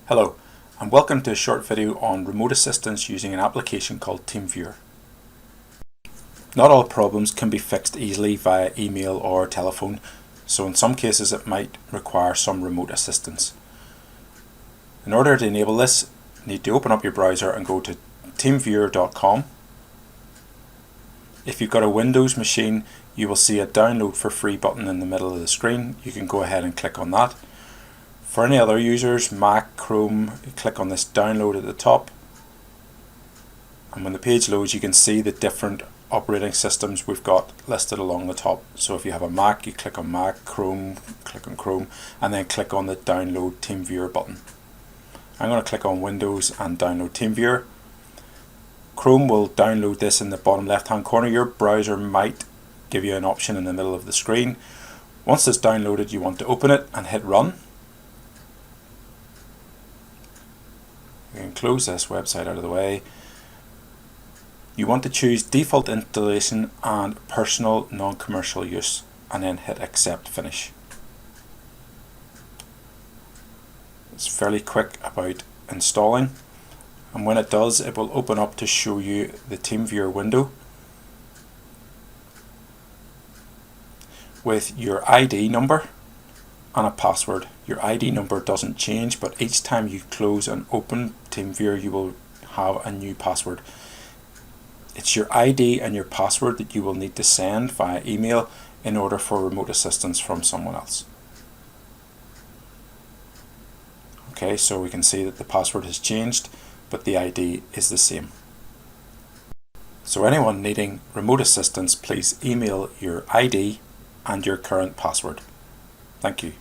Hello, and welcome to a short video on remote assistance using an application called TeamViewer. Not all problems can be fixed easily via email or telephone, so in some cases it might require some remote assistance. In order to enable this, you need to open up your browser and go to teamviewer.com. If you've got a Windows machine, you will see a download for free button in the middle of the screen. You can go ahead and click on that. For any other users, Mac, Chrome, you click on this download at the top, and when the page loads you can see the different operating systems we've got listed along the top. So if you have a Mac, you click on Mac, Chrome, click on Chrome, and then click on the download TeamViewer button. I'm going to click on Windows and download TeamViewer. Chrome will download this in the bottom left hand corner. Your browser might give you an option in the middle of the screen. Once it's downloaded, you want to open it and hit run. You can close this website out of the way. You want to choose default installation and personal non-commercial use, and then hit accept finish. It's fairly quick about installing, and when it does, it will open up to show you the TeamViewer window with your ID number and a password. Your ID number doesn't change, but each time you close and open TeamViewer you will have a new password. It's your ID and your password that you will need to send via email in order for remote assistance from someone else. Okay, so we can see that the password has changed, but the ID is the same. So anyone needing remote assistance, please email your ID and your current password. Thank you.